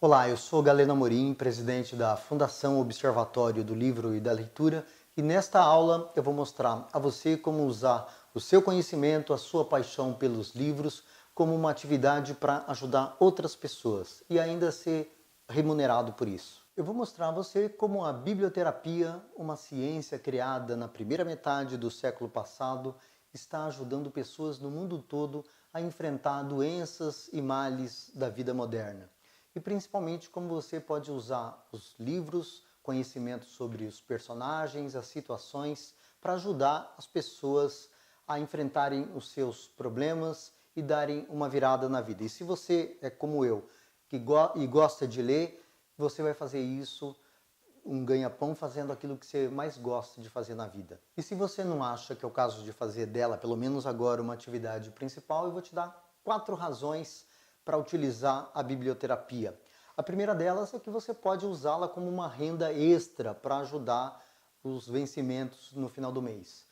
Olá, eu sou Galeno Amorim, presidente da Fundação Observatório do Livro e da Leitura, e nesta aula eu vou mostrar a você como usar o seu conhecimento, a sua paixão pelos livros, como uma atividade para ajudar outras pessoas e ainda ser remunerado por isso. Eu vou mostrar a você como a biblioterapia, uma ciência criada na primeira metade do século passado, está ajudando pessoas no mundo todo a enfrentar doenças e males da vida moderna. E principalmente como você pode usar os livros, conhecimentos sobre os personagens, as situações, para ajudar as pessoas a enfrentarem os seus problemas e darem uma virada na vida. E se você é como eu, que gosta de ler, você vai fazer isso, um ganha-pão, fazendo aquilo que você mais gosta de fazer na vida. E se você não acha que é o caso de fazer dela, pelo menos agora, uma atividade principal, eu vou te dar 4 razões para utilizar a biblioterapia. A primeira delas é que você pode usá-la como uma renda extra para ajudar os vencimentos no final do mês.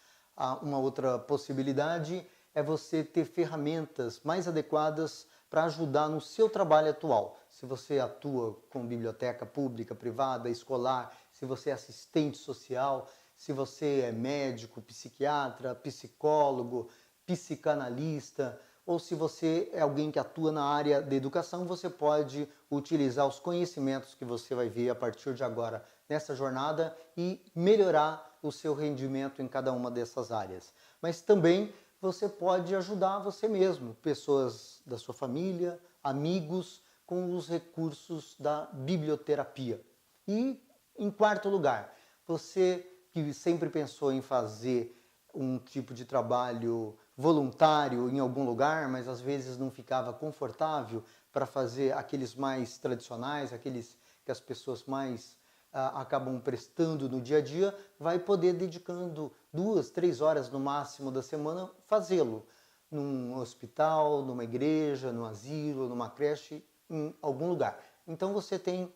Uma outra possibilidade é você ter ferramentas mais adequadas para ajudar no seu trabalho atual. Se você atua com biblioteca pública, privada, escolar, se você é assistente social, se você é médico, psiquiatra, psicólogo, psicanalista, ou se você é alguém que atua na área da educação, você pode utilizar os conhecimentos que você vai ver a partir de agora nessa jornada e melhorar o seu rendimento em cada uma dessas áreas. Mas também você pode ajudar você mesmo, pessoas da sua família, amigos, com os recursos da biblioterapia. E, em quarto lugar, você que sempre pensou em fazer um tipo de trabalho voluntário em algum lugar, mas às vezes não ficava confortável para fazer aqueles mais tradicionais, aqueles que as pessoas mais acabam prestando no dia a dia, vai poder, dedicando 2, 3 horas no máximo da semana, fazê-lo num hospital, numa igreja, num asilo, numa creche, em algum lugar. Então você tem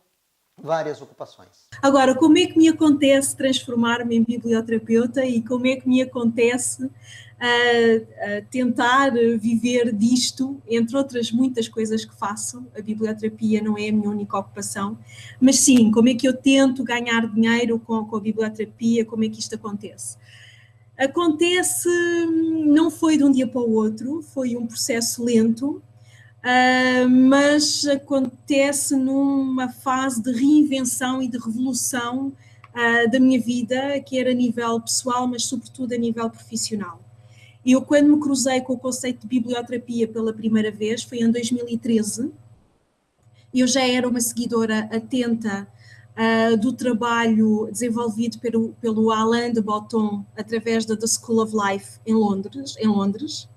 várias ocupações. Agora, como é que me acontece transformar-me em biblioterapeuta e como é que me acontece tentar viver disto, entre outras muitas coisas que faço? A biblioterapia não é a minha única ocupação, mas sim, como é que eu tento ganhar dinheiro com a biblioterapia, como é que isto acontece? Acontece, não foi de um dia para o outro, foi um processo lento, mas acontece numa fase de reinvenção e de revolução da minha vida, quer a nível pessoal, mas sobretudo a nível profissional. Eu, quando me cruzei com o conceito de biblioterapia pela primeira vez, foi em 2013. Eu já era uma seguidora atenta do trabalho desenvolvido pelo Alain de Botton através da The School of Life em Londres.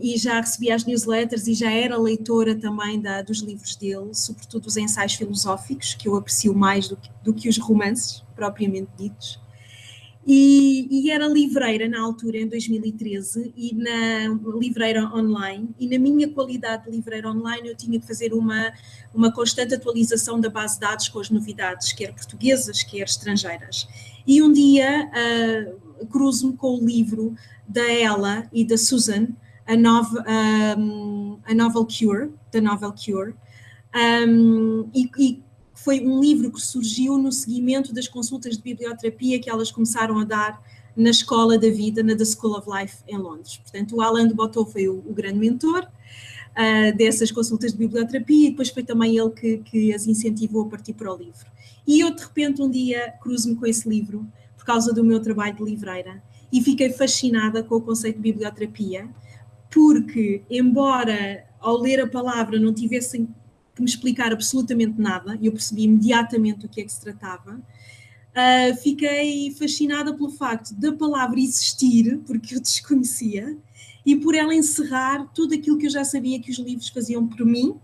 E já recebia as newsletters e já era leitora também dos livros dele, sobretudo os ensaios filosóficos, que eu aprecio mais do que os romances propriamente ditos. E era livreira na altura, em 2013, e na livreira online, e na minha qualidade de livreira online eu tinha que fazer uma constante atualização da base de dados com as novidades, quer portuguesas, quer estrangeiras. E um dia cruzo-me com o livro da Ella e da Susan, a Novel Cure, e foi um livro que surgiu no seguimento das consultas de biblioterapia que elas começaram a dar na Escola da Vida, na The School of Life em Londres. Portanto, o Alain de Botton foi o grande mentor dessas consultas de biblioterapia e depois foi também ele que as incentivou a partir para o livro. E eu, de repente, um dia cruzo-me com esse livro por causa do meu trabalho de livreira e fiquei fascinada com o conceito de biblioterapia, porque, embora ao ler a palavra não tivessem que me explicar absolutamente nada, e eu percebi imediatamente do que é que se tratava, fiquei fascinada pelo facto da palavra existir, porque eu desconhecia, e por ela encerrar tudo aquilo que eu já sabia que os livros faziam por mim,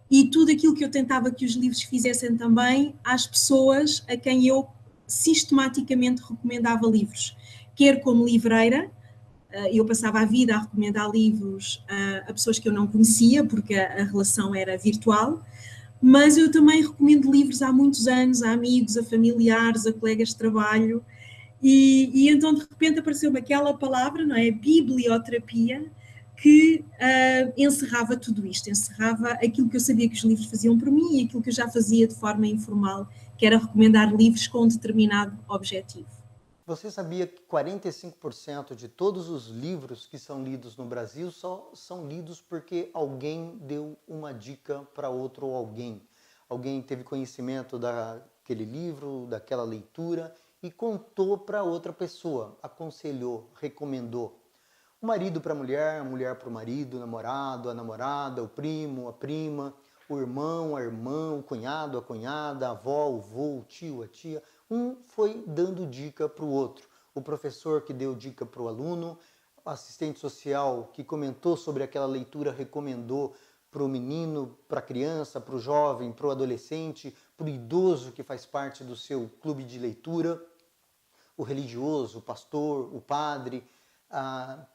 e tudo aquilo que eu tentava que os livros fizessem também às pessoas a quem eu sistematicamente recomendava livros, quer como livreira. Eu passava a vida a recomendar livros a pessoas que eu não conhecia, porque a relação era virtual, mas eu também recomendo livros há muitos anos, a amigos, a familiares, a colegas de trabalho, e então de repente apareceu-me aquela palavra, não é? Biblioterapia, que encerrava tudo isto, encerrava aquilo que eu sabia que os livros faziam por mim e aquilo que eu já fazia de forma informal, que era recomendar livros com um determinado objetivo. Você sabia que 45% de todos os livros que são lidos no Brasil só são lidos porque alguém deu uma dica para outro alguém? Alguém teve conhecimento daquele livro, daquela leitura e contou para outra pessoa, aconselhou, recomendou. O marido para a mulher para o marido, o namorado, a namorada, o primo, a prima, o irmão, a irmã, o cunhado, a cunhada, a avó, o vô, o tio, a tia. Um foi dando dica para o outro. O professor que deu dica para o aluno, o assistente social que comentou sobre aquela leitura recomendou para o menino, para a criança, para o jovem, para o adolescente, para o idoso que faz parte do seu clube de leitura, o religioso, o pastor, o padre,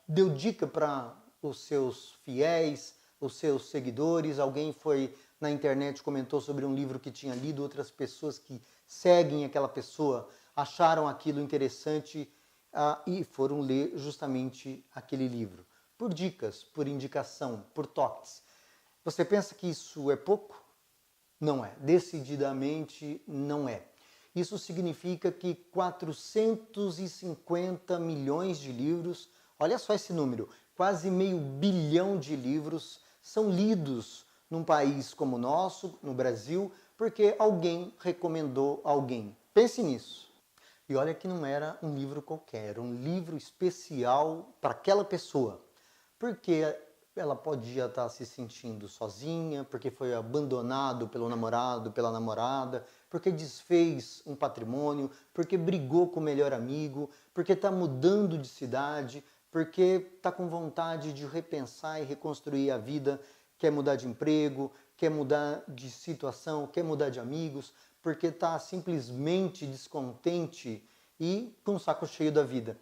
deu dica para os seus fiéis, os seus seguidores. Alguém foi na internet, comentou sobre um livro que tinha lido, outras pessoas que seguem aquela pessoa acharam aquilo interessante e foram ler justamente aquele livro. Por dicas, por indicação, por toques. Você pensa que isso é pouco? Não é. Decididamente não é. Isso significa que 450 milhões de livros, olha só esse número, quase meio bilhão de livros são lidos num país como o nosso, no Brasil, porque alguém recomendou alguém. Pense nisso. E olha que não era um livro qualquer, era um livro especial para aquela pessoa. Porque ela podia estar se sentindo sozinha, porque foi abandonado pelo namorado, pela namorada, porque desfez um patrimônio, porque brigou com o melhor amigo, porque está mudando de cidade, porque está com vontade de repensar e reconstruir a vida, quer mudar de emprego, quer mudar de situação, quer mudar de amigos, porque está simplesmente descontente e com o saco cheio da vida.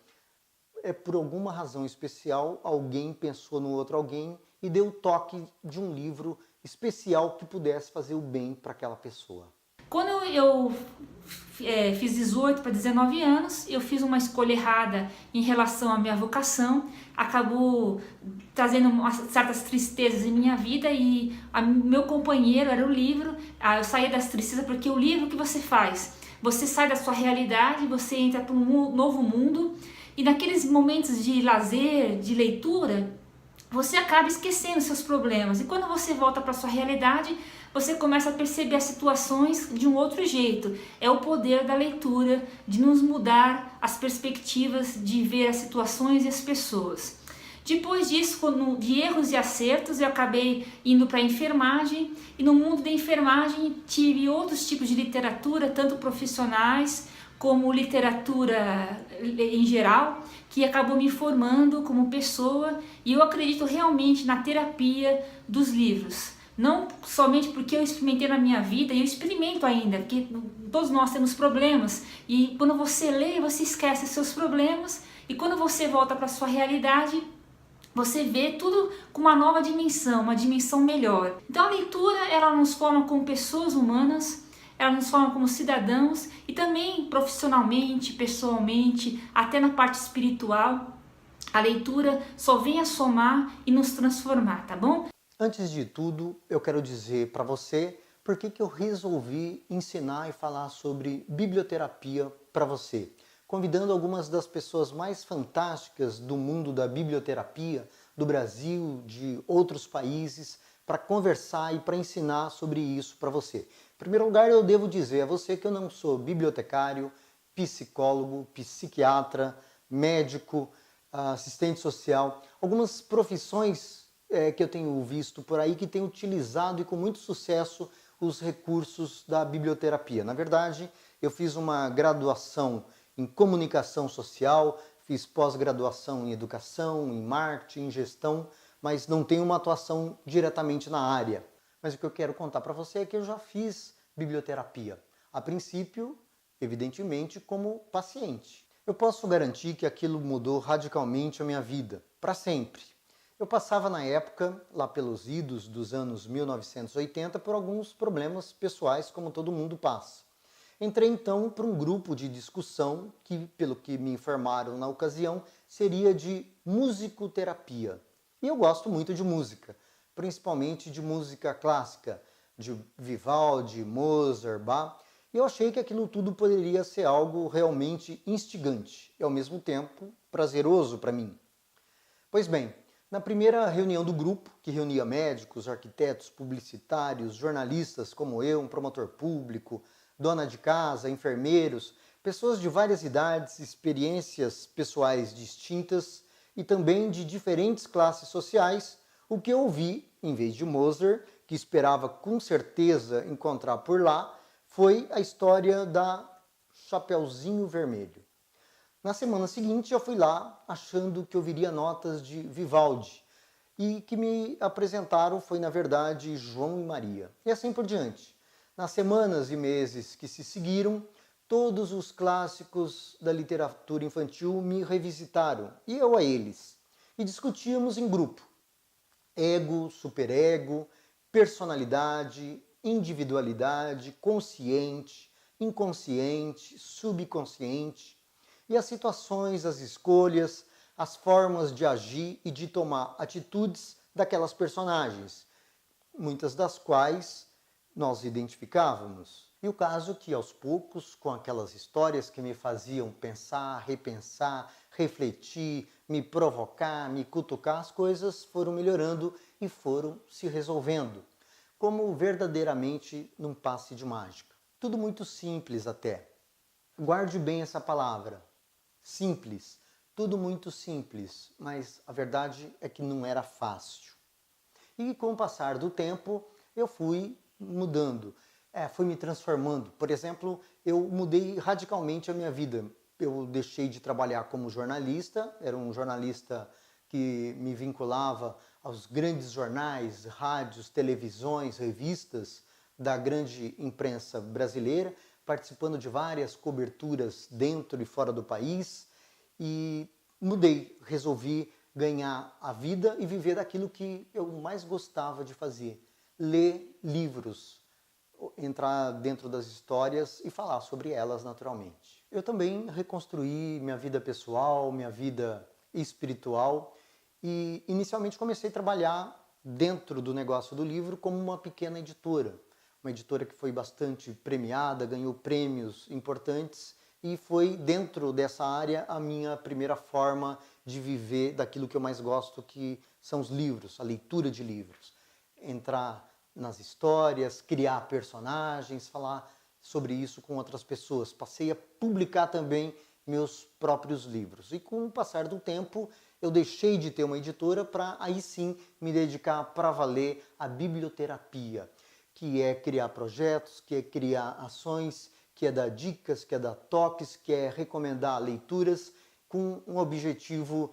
Por alguma razão especial, alguém pensou no outro alguém e deu o toque de um livro especial que pudesse fazer o bem para aquela pessoa. Quando eu fiz 18 para 19 anos, eu fiz uma escolha errada em relação à minha vocação, acabou trazendo certas tristezas em minha vida e meu companheiro era o livro. Eu saí das tristezas porque o livro que você faz, você sai da sua realidade, você entra para um novo mundo. E naqueles momentos de lazer, de leitura, você acaba esquecendo seus problemas. E quando você volta para sua realidade, você começa a perceber as situações de um outro jeito. É o poder da leitura de nos mudar as perspectivas de ver as situações e as pessoas. Depois disso, de erros e acertos, eu acabei indo para a enfermagem. E no mundo da enfermagem tive outros tipos de literatura, tanto profissionais como literatura em geral, que acabou me formando como pessoa, e eu acredito realmente na terapia dos livros. Não somente porque eu experimentei na minha vida, e eu experimento ainda, porque todos nós temos problemas, e quando você lê, você esquece seus problemas, e quando você volta para sua realidade, você vê tudo com uma nova dimensão, uma dimensão melhor. Então a leitura, ela nos forma como pessoas humanas, ela nos forma como cidadãos e também profissionalmente, pessoalmente, até na parte espiritual. A leitura só vem a somar e nos transformar, tá bom? Antes de tudo, eu quero dizer para você por que eu resolvi ensinar e falar sobre biblioterapia para você, convidando algumas das pessoas mais fantásticas do mundo da biblioterapia, do Brasil, de outros países, para conversar e para ensinar sobre isso para você. Em primeiro lugar, eu devo dizer a você que eu não sou bibliotecário, psicólogo, psiquiatra, médico, assistente social, algumas profissões que eu tenho visto por aí que têm utilizado e com muito sucesso os recursos da biblioterapia. Na verdade, eu fiz uma graduação em comunicação social, fiz pós-graduação em educação, em marketing, em gestão, mas não tenho uma atuação diretamente na área. Mas o que eu quero contar para você é que eu já fiz biblioterapia. A princípio, evidentemente, como paciente. Eu posso garantir que aquilo mudou radicalmente a minha vida, para sempre. Eu passava na época, lá pelos idos dos anos 1980, por alguns problemas pessoais, como todo mundo passa. Entrei então para um grupo de discussão que, pelo que me informaram na ocasião, seria de musicoterapia. E eu gosto muito de música, principalmente de música clássica, de Vivaldi, Mozart, Bach, e eu achei que aquilo tudo poderia ser algo realmente instigante e, ao mesmo tempo, prazeroso para mim. Pois bem, na primeira reunião do grupo, que reunia médicos, arquitetos, publicitários, jornalistas como eu, um promotor público, dona de casa, enfermeiros, pessoas de várias idades, experiências pessoais distintas e também de diferentes classes sociais, o que eu ouvi, em vez de Mozart, que esperava com certeza encontrar por lá, foi a história da Chapeuzinho Vermelho. Na semana seguinte eu fui lá achando que eu viria notas de Vivaldi e que me apresentaram foi na verdade João e Maria. E assim por diante. Nas semanas e meses que se seguiram, todos os clássicos da literatura infantil me revisitaram e eu a eles. E discutíamos em grupo. Ego, superego, personalidade, individualidade, consciente, inconsciente, subconsciente, e as situações, as escolhas, as formas de agir e de tomar atitudes daquelas personagens, muitas das quais nós identificávamos. E o caso que, aos poucos, com aquelas histórias que me faziam pensar, repensar, refletir, me provocar, me cutucar, as coisas foram melhorando e foram se resolvendo, como verdadeiramente num passe de mágica. Tudo muito simples até. Guarde bem essa palavra. Simples. Tudo muito simples, mas a verdade é que não era fácil. E com o passar do tempo, eu fui mudando, fui me transformando. Por exemplo, eu mudei radicalmente a minha vida. Eu deixei de trabalhar como jornalista, era um jornalista que me vinculava aos grandes jornais, rádios, televisões, revistas da grande imprensa brasileira, participando de várias coberturas dentro e fora do país, e mudei, resolvi ganhar a vida e viver daquilo que eu mais gostava de fazer, ler livros, entrar dentro das histórias e falar sobre elas naturalmente. Eu também reconstruí minha vida pessoal, minha vida espiritual e inicialmente comecei a trabalhar dentro do negócio do livro como uma pequena editora. Uma editora que foi bastante premiada, ganhou prêmios importantes e foi dentro dessa área a minha primeira forma de viver daquilo que eu mais gosto, que são os livros, a leitura de livros. Entrar nas histórias, criar personagens, falar sobre isso com outras pessoas. Passei a publicar também meus próprios livros. E com o passar do tempo, eu deixei de ter uma editora para aí sim me dedicar para valer à biblioterapia, que é criar projetos, que é criar ações, que é dar dicas, que é dar toques, que é recomendar leituras com um objetivo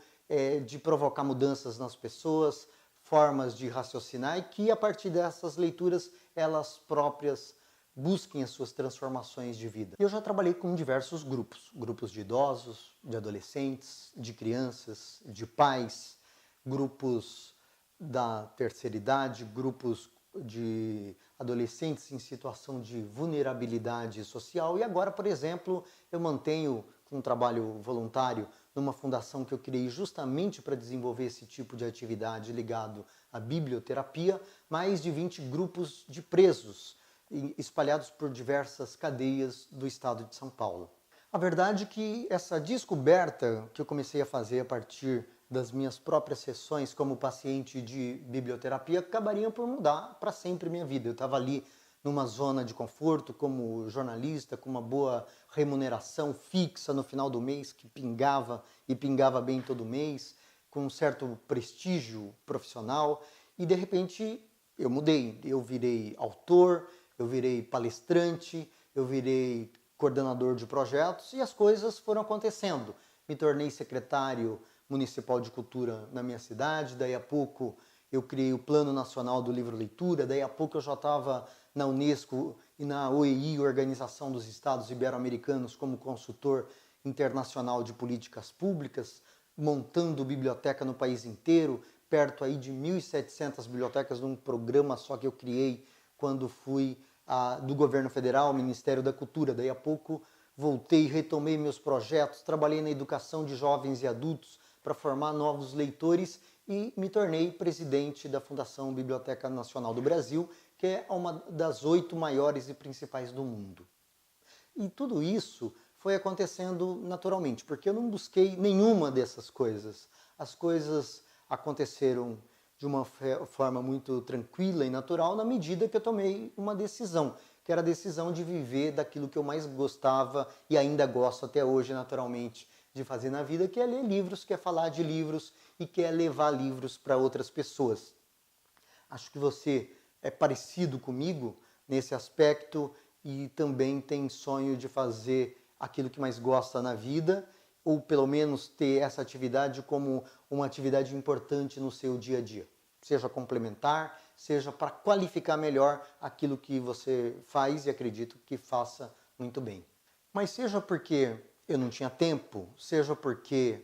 de provocar mudanças nas pessoas, formas de raciocinar e que a partir dessas leituras elas próprias busquem as suas transformações de vida. Eu já trabalhei com diversos grupos de idosos, de adolescentes, de crianças, de pais, grupos da terceira idade, grupos de adolescentes em situação de vulnerabilidade social e agora, por exemplo, eu mantenho um trabalho voluntário numa fundação que eu criei justamente para desenvolver esse tipo de atividade ligado à biblioterapia, mais de 20 grupos de presos espalhados por diversas cadeias do estado de São Paulo. A verdade é que essa descoberta que eu comecei a fazer a partir das minhas próprias sessões como paciente de biblioterapia acabariam por mudar para sempre minha vida. Eu estava ali numa zona de conforto como jornalista, com uma boa remuneração fixa no final do mês, que pingava e pingava bem todo mês, com um certo prestígio profissional, e de repente eu mudei. Eu virei autor, eu virei palestrante, eu virei coordenador de projetos e as coisas foram acontecendo. Me tornei secretário municipal de cultura na minha cidade, daí a pouco eu criei o Plano Nacional do Livro Leitura, daí a pouco eu já estava na Unesco e na OEI, Organização dos Estados Ibero-Americanos, como consultor internacional de políticas públicas, montando biblioteca no país inteiro, perto aí de 1.700 bibliotecas num programa só que eu criei quando fui do governo federal, Ministério da Cultura. Daí a pouco voltei, retomei meus projetos, trabalhei na educação de jovens e adultos para formar novos leitores e me tornei presidente da Fundação Biblioteca Nacional do Brasil, que é uma das 8 maiores e principais do mundo. E tudo isso foi acontecendo naturalmente, porque eu não busquei nenhuma dessas coisas. As coisas aconteceram de uma forma muito tranquila e natural na medida que eu tomei uma decisão, que era a decisão de viver daquilo que eu mais gostava e ainda gosto até hoje, naturalmente, de fazer na vida, que é ler livros, que é falar de livros e que é levar livros para outras pessoas. Acho que você é parecido comigo nesse aspecto e também tem sonho de fazer aquilo que mais gosta na vida, ou pelo menos ter essa atividade como uma atividade importante no seu dia a dia. Seja complementar, seja para qualificar melhor aquilo que você faz e acredito que faça muito bem. Mas seja porque eu não tinha tempo, seja porque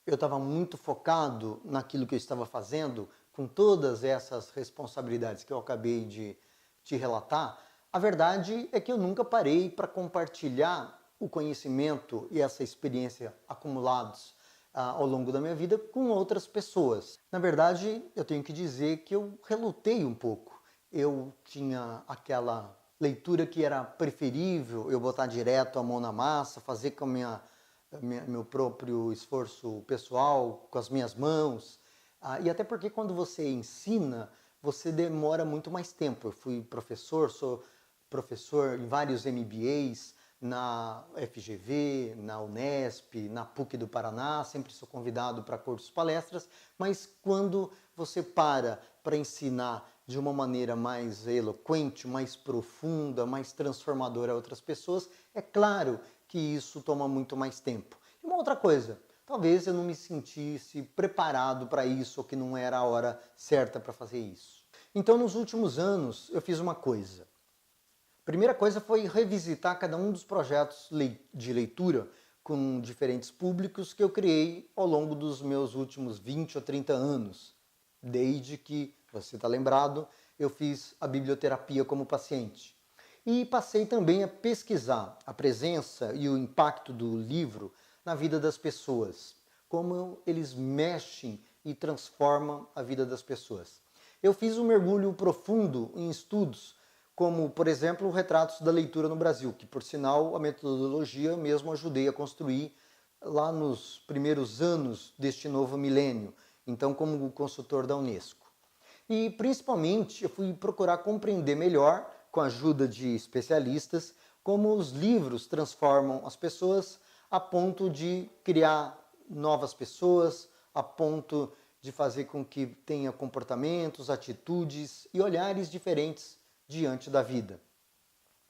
eu estava muito focado naquilo que eu estava fazendo, com todas essas responsabilidades que eu acabei de te relatar, a verdade é que eu nunca parei para compartilhar o conhecimento e essa experiência acumulados ao longo da minha vida com outras pessoas. Na verdade, eu tenho que dizer que eu relutei um pouco. Eu tinha aquela leitura que era preferível eu botar direto a mão na massa, fazer com meu próprio esforço pessoal, com as minhas mãos. E até porque quando você ensina, você demora muito mais tempo. Eu fui professor, sou professor em vários MBAs, na FGV, na Unesp, na PUC do Paraná, sempre sou convidado para cursos, palestras, mas quando você para ensinar de uma maneira mais eloquente, mais profunda, mais transformadora a outras pessoas, é claro que isso toma muito mais tempo. E uma outra coisa, talvez eu não me sentisse preparado para isso, ou que não era a hora certa para fazer isso. Então, nos últimos anos, eu fiz uma coisa. A primeira coisa foi revisitar cada um dos projetos de leitura com diferentes públicos que eu criei ao longo dos meus últimos 20 ou 30 anos. Desde que, você está lembrado, eu fiz a biblioterapia como paciente. E passei também a pesquisar a presença e o impacto do livro na vida das pessoas, como eles mexem e transformam a vida das pessoas. Eu fiz um mergulho profundo em estudos, como, por exemplo, Retratos da Leitura no Brasil, que, por sinal, a metodologia mesmo ajudei a construir lá nos primeiros anos deste novo milênio, então como consultor da Unesco. E, principalmente, eu fui procurar compreender melhor, com a ajuda de especialistas, como os livros transformam as pessoas a ponto de criar novas pessoas, a ponto de fazer com que tenha comportamentos, atitudes e olhares diferentes diante da vida.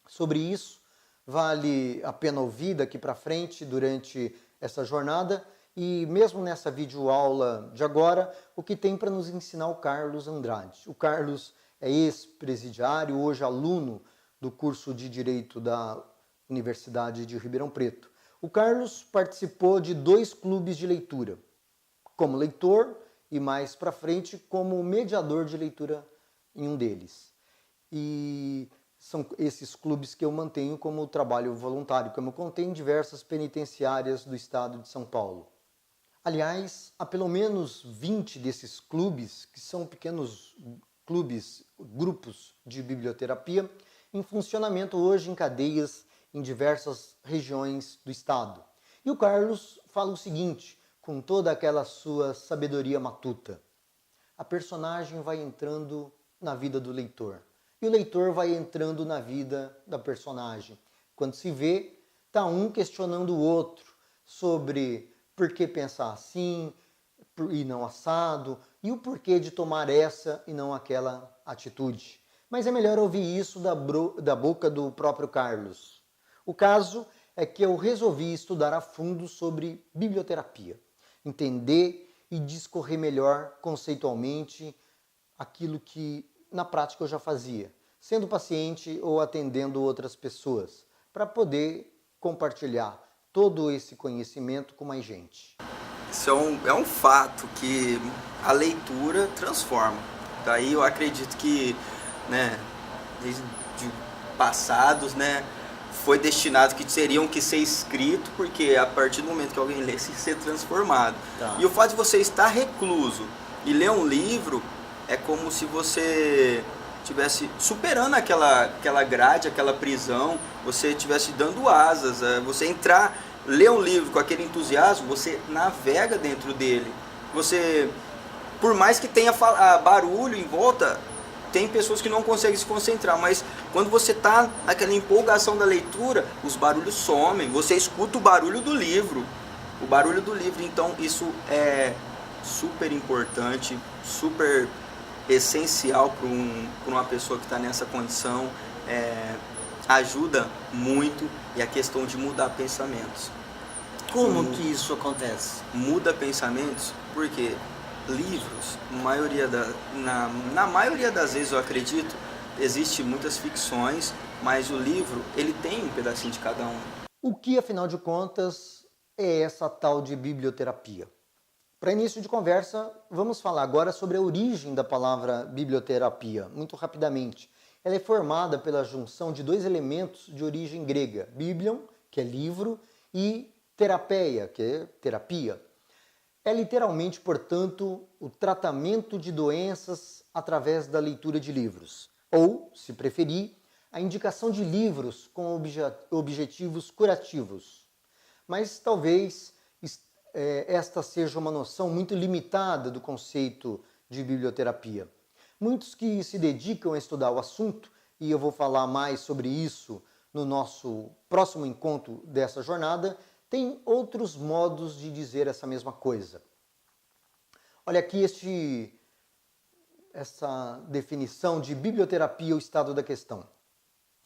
Sobre isso, vale a pena ouvir daqui para frente durante essa jornada e mesmo nessa videoaula de agora, o que tem para nos ensinar o Carlos Andrade. O Carlos é ex-presidiário, hoje aluno do curso de Direito da Universidade de Ribeirão Preto. O Carlos participou de 2 clubes de leitura, como leitor e mais para frente como mediador de leitura em um deles. E são esses clubes que eu mantenho como trabalho voluntário, como eu contei em diversas penitenciárias do estado de São Paulo. Aliás, há pelo menos 20 desses clubes, que são pequenos clubes, grupos de biblioterapia, em funcionamento hoje em cadeias em diversas regiões do estado. E o Carlos fala o seguinte, com toda aquela sua sabedoria matuta: a personagem vai entrando na vida do leitor. E o leitor vai entrando na vida da personagem. Quando se vê, está um questionando o outro sobre por que pensar assim e não assado, e o porquê de tomar essa e não aquela atitude. Mas é melhor ouvir isso da boca do próprio Carlos. O caso é que eu resolvi estudar a fundo sobre biblioterapia, entender e discorrer melhor conceitualmente aquilo que na prática eu já fazia, sendo paciente ou atendendo outras pessoas, para poder compartilhar todo esse conhecimento com mais gente. Isso é um fato que a leitura transforma. Daí eu acredito que, desde passados, foi destinado que teriam que ser escrito, porque a partir do momento que alguém lê, se ser transformado. Tá. E o fato de você estar recluso E ler um livro é como se você estivesse superando aquela grade, aquela prisão, você estivesse dando asas, você entrar, ler um livro com aquele entusiasmo, você navega dentro dele. Você, por mais que tenha barulho em volta, tem pessoas que não conseguem se concentrar, mas quando você está naquela empolgação da leitura, os barulhos somem, você escuta o barulho do livro. Então isso é super importante, super essencial para uma pessoa que está nessa condição, ajuda muito, e a questão de mudar pensamentos. Como que isso acontece? Muda pensamentos porque livros, na maioria das vezes eu acredito, existe muitas ficções, mas o livro ele tem um pedacinho de cada um. O que, afinal de contas, é essa tal de biblioterapia? Para início de conversa, vamos falar agora sobre a origem da palavra biblioterapia, muito rapidamente. Ela é formada pela junção de dois elementos de origem grega, biblion, que é livro, e terapeia, que é terapia. É literalmente, portanto, o tratamento de doenças através da leitura de livros, ou, se preferir, a indicação de livros com objetivos curativos. Mas talvez esta seja uma noção muito limitada do conceito de biblioterapia. Muitos que se dedicam a estudar o assunto, e eu vou falar mais sobre isso no nosso próximo encontro dessa jornada, têm outros modos de dizer essa mesma coisa. Olha aqui essa definição de biblioterapia, o estado da questão.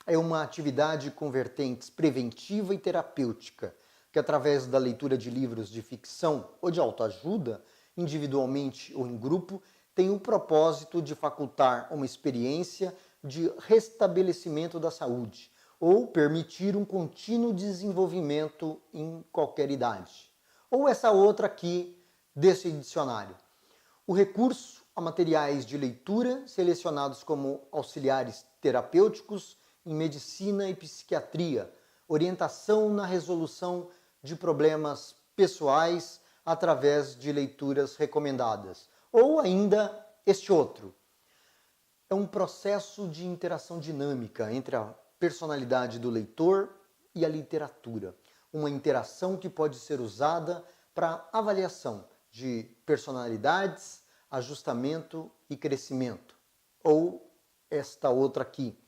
É uma atividade com vertentes preventiva e terapêutica, que através da leitura de livros de ficção ou de autoajuda, individualmente ou em grupo, tem o propósito de facultar uma experiência de restabelecimento da saúde ou permitir um contínuo desenvolvimento em qualquer idade. Ou essa outra aqui desse dicionário. O recurso a materiais de leitura selecionados como auxiliares terapêuticos em medicina e psiquiatria, orientação na resolução de problemas pessoais através de leituras recomendadas. Ou ainda este outro. É um processo de interação dinâmica entre a personalidade do leitor e a literatura. Uma interação que pode ser usada para avaliação de personalidades, ajustamento e crescimento. Ou esta outra aqui.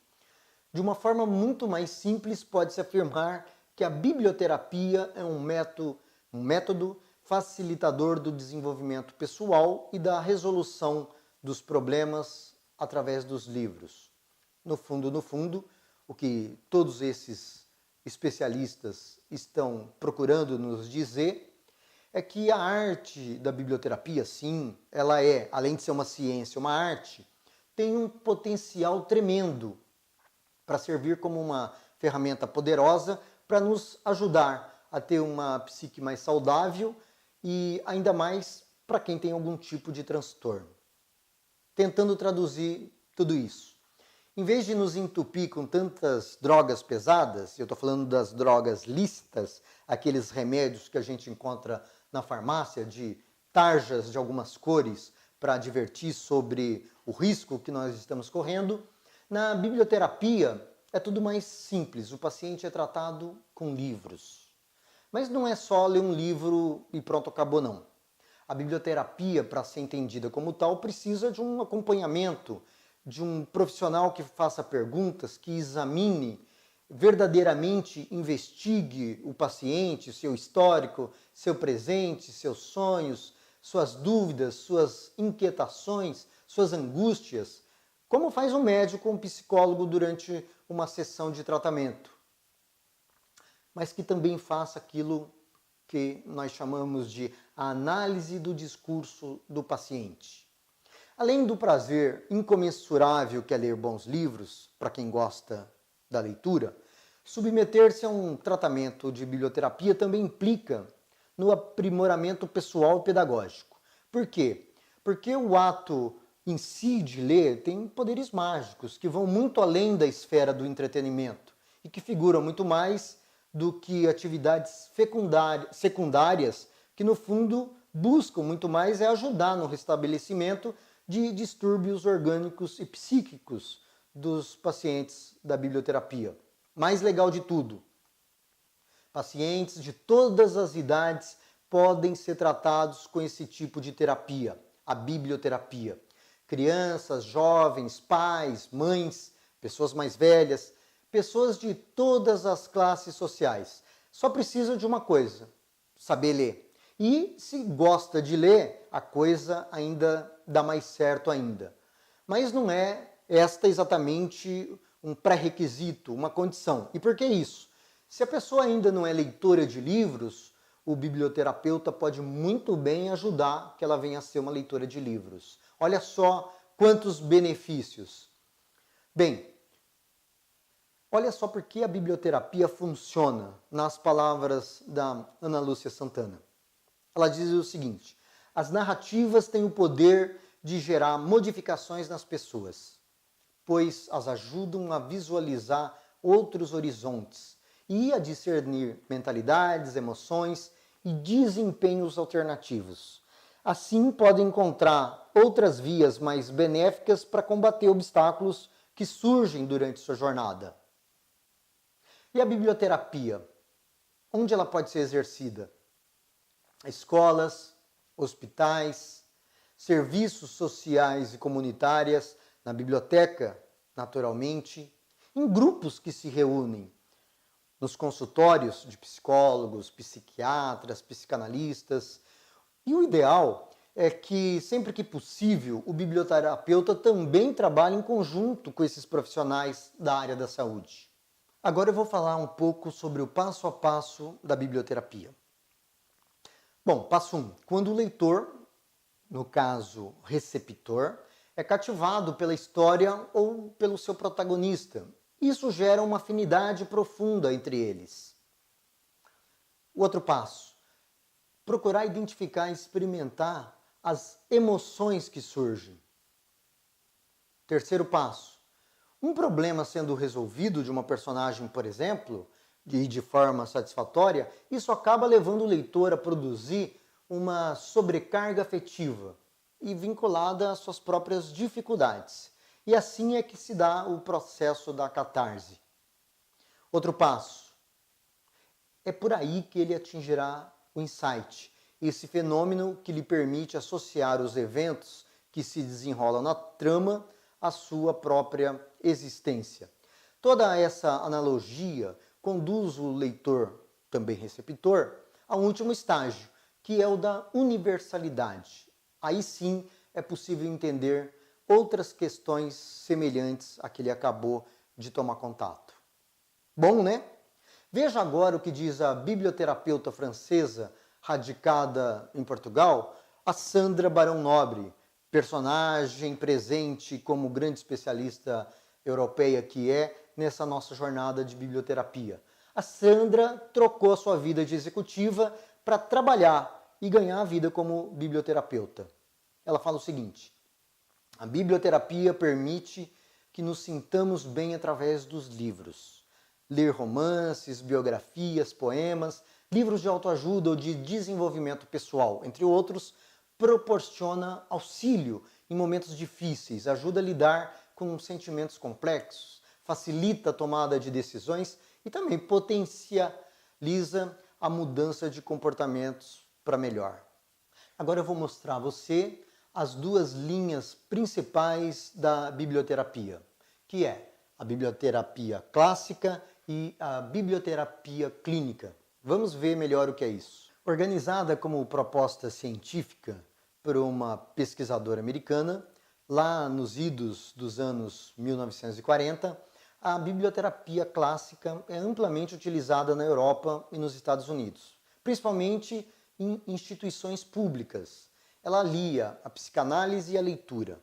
De uma forma muito mais simples, pode-se afirmar que a biblioterapia é um método facilitador do desenvolvimento pessoal e da resolução dos problemas através dos livros. No fundo, o que todos esses especialistas estão procurando nos dizer é que a arte da biblioterapia, sim, ela é, além de ser uma ciência, uma arte, tem um potencial tremendo para servir como uma ferramenta poderosa para nos ajudar a ter uma psique mais saudável e ainda mais para quem tem algum tipo de transtorno. Tentando traduzir tudo isso. Em vez de nos entupir com tantas drogas pesadas, eu estou falando das drogas lícitas, aqueles remédios que a gente encontra na farmácia, de tarjas de algumas cores para advertir sobre o risco que nós estamos correndo, na biblioterapia é tudo mais simples, o paciente é tratado com livros. Mas não é só ler um livro e pronto, acabou não. A biblioterapia, para ser entendida como tal, precisa de um acompanhamento, de um profissional que faça perguntas, que examine, verdadeiramente investigue o paciente, seu histórico, seu presente, seus sonhos, suas dúvidas, suas inquietações, suas angústias, como faz um médico ou um psicólogo durante uma sessão de tratamento. Mas que também faça aquilo que nós chamamos de a análise do discurso do paciente. Além do prazer incomensurável que é ler bons livros, para quem gosta da leitura, submeter-se a um tratamento de biblioterapia também implica no aprimoramento pessoal e pedagógico. Por quê? Porque o ato em si de ler tem poderes mágicos que vão muito além da esfera do entretenimento e que figuram muito mais do que atividades secundárias que, no fundo, buscam muito mais é ajudar no restabelecimento de distúrbios orgânicos e psíquicos dos pacientes da biblioterapia. Mais legal de tudo, pacientes de todas as idades podem ser tratados com esse tipo de terapia, a biblioterapia. Crianças, jovens, pais, mães, pessoas mais velhas, pessoas de todas as classes sociais. Só precisam de uma coisa, saber ler. E se gosta de ler, a coisa ainda dá mais certo ainda. Mas não é esta exatamente um pré-requisito, uma condição. E por que isso? Se a pessoa ainda não é leitora de livros, o biblioterapeuta pode muito bem ajudar que ela venha a ser uma leitora de livros. Olha só quantos benefícios. Bem, olha só por que a biblioterapia funciona nas palavras da Ana Lúcia Santana. Ela diz o seguinte: as narrativas têm o poder de gerar modificações nas pessoas, pois as ajudam a visualizar outros horizontes e a discernir mentalidades, emoções e desempenhos alternativos. Assim, podem encontrar outras vias mais benéficas para combater obstáculos que surgem durante sua jornada. E a biblioterapia? Onde ela pode ser exercida? Escolas, hospitais, serviços sociais e comunitárias, na biblioteca, naturalmente, em grupos que se reúnem, nos consultórios de psicólogos, psiquiatras, psicanalistas. E o ideal é que, sempre que possível, o biblioterapeuta também trabalhe em conjunto com esses profissionais da área da saúde. Agora eu vou falar um pouco sobre o passo a passo da biblioterapia. Bom, passo 1. Quando o leitor, no caso receptor, é cativado pela história ou pelo seu protagonista, isso gera uma afinidade profunda entre eles. O outro passo. Procurar identificar e experimentar as emoções que surgem. Terceiro passo. Um problema sendo resolvido de uma personagem, por exemplo, de forma satisfatória, isso acaba levando o leitor a produzir uma sobrecarga afetiva e vinculada às suas próprias dificuldades. E assim é que se dá o processo da catarse. Outro passo. É por aí que ele atingirá o insight, esse fenômeno que lhe permite associar os eventos que se desenrolam na trama à sua própria existência. Toda essa analogia conduz o leitor, também receptor, a um último estágio, que é o da universalidade. Aí sim é possível entender outras questões semelhantes a que ele acabou de tomar contato. Bom, né? Veja agora o que diz a biblioterapeuta francesa radicada em Portugal, a Sandra Barão Nobre, personagem presente como grande especialista europeia que é nessa nossa jornada de biblioterapia. A Sandra trocou a sua vida de executiva para trabalhar e ganhar a vida como biblioterapeuta. Ela fala o seguinte: a biblioterapia permite que nos sintamos bem através dos livros. Ler romances, biografias, poemas, livros de autoajuda ou de desenvolvimento pessoal, entre outros, proporciona auxílio em momentos difíceis, ajuda a lidar com sentimentos complexos, facilita a tomada de decisões e também potencializa a mudança de comportamentos para melhor. Agora eu vou mostrar a você as duas linhas principais da biblioterapia, que é a biblioterapia clássica e a biblioterapia clínica. Vamos ver melhor o que é isso. Organizada como proposta científica por uma pesquisadora americana, lá nos idos dos anos 1940, a biblioterapia clássica é amplamente utilizada na Europa e nos Estados Unidos, principalmente em instituições públicas. Ela alia a psicanálise e a leitura.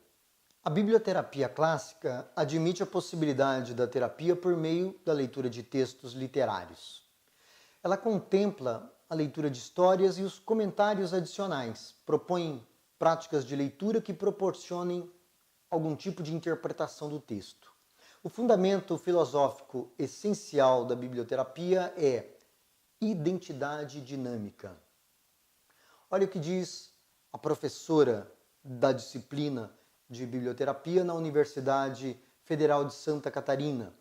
A biblioterapia clássica admite a possibilidade da terapia por meio da leitura de textos literários. Ela contempla a leitura de histórias e os comentários adicionais, propõe práticas de leitura que proporcionem algum tipo de interpretação do texto. O fundamento filosófico essencial da biblioterapia é identidade dinâmica. Olha o que diz a professora da disciplina de biblioterapia na Universidade Federal de Santa Catarina,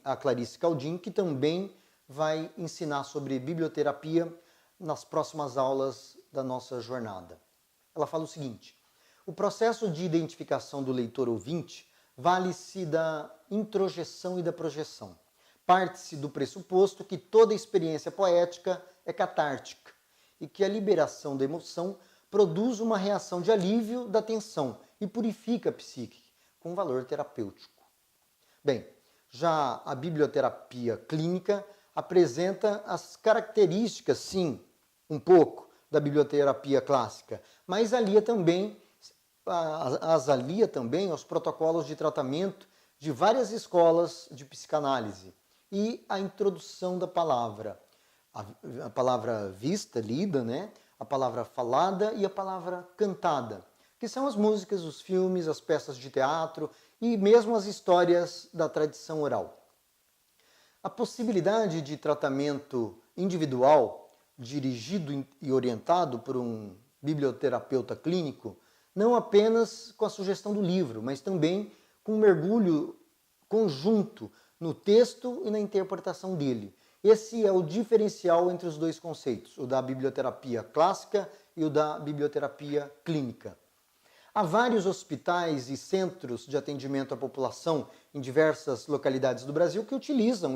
a Clarice Caldin, que também vai ensinar sobre biblioterapia nas próximas aulas da nossa jornada. Ela fala o seguinte: o processo de identificação do leitor-ouvinte vale-se da introjeção e da projeção. Parte-se do pressuposto que toda experiência poética é catártica e que a liberação da emoção produz uma reação de alívio da tensão e purifica a psique, com valor terapêutico. Bem, já a biblioterapia clínica apresenta as características, sim, um pouco, da biblioterapia clássica, mas alia também aos protocolos de tratamento de várias escolas de psicanálise e a introdução da palavra. A palavra vista, lida, né? A palavra falada e a palavra cantada, que são as músicas, os filmes, as peças de teatro e mesmo as histórias da tradição oral. A possibilidade de tratamento individual, dirigido e orientado por um biblioterapeuta clínico, não apenas com a sugestão do livro, mas também com um mergulho conjunto no texto e na interpretação dele. Esse é o diferencial entre os dois conceitos, o da biblioterapia clássica e o da biblioterapia clínica. Há vários hospitais e centros de atendimento à população em diversas localidades do Brasil que utilizam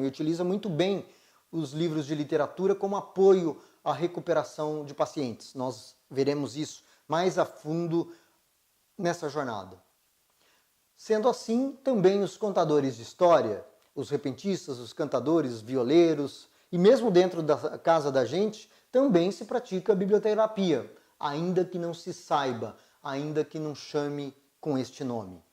muito bem os livros de literatura como apoio à recuperação de pacientes. Nós veremos isso mais a fundo nessa jornada. Sendo assim, também os contadores de história, os repentistas, os cantadores, os violeiros, e mesmo dentro da casa da gente, também se pratica a biblioterapia, ainda que não se saiba, ainda que não chame com este nome.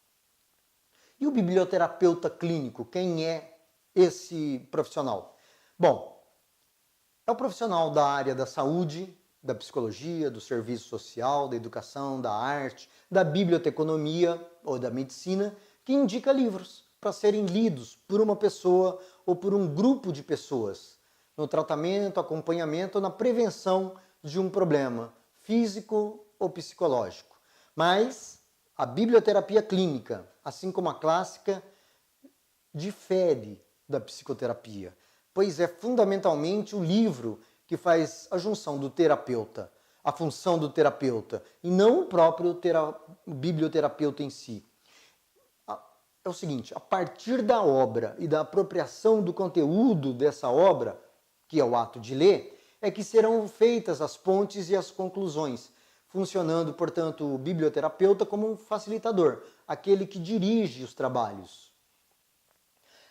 E o biblioterapeuta clínico, quem é esse profissional? Bom, é o profissional da área da saúde, da psicologia, do serviço social, da educação, da arte, da biblioteconomia ou da medicina, que indica livros para serem lidos por uma pessoa ou por um grupo de pessoas, no tratamento, acompanhamento ou na prevenção de um problema físico ou psicológico. Mas a biblioterapia clínica, assim como a clássica, difere da psicoterapia, pois é fundamentalmente o livro que faz a junção do terapeuta, a função do terapeuta, e não o próprio biblioterapeuta em si. É o seguinte, a partir da obra e da apropriação do conteúdo dessa obra, que é o ato de ler, é que serão feitas as pontes e as conclusões, funcionando, portanto, o biblioterapeuta como um facilitador, aquele que dirige os trabalhos.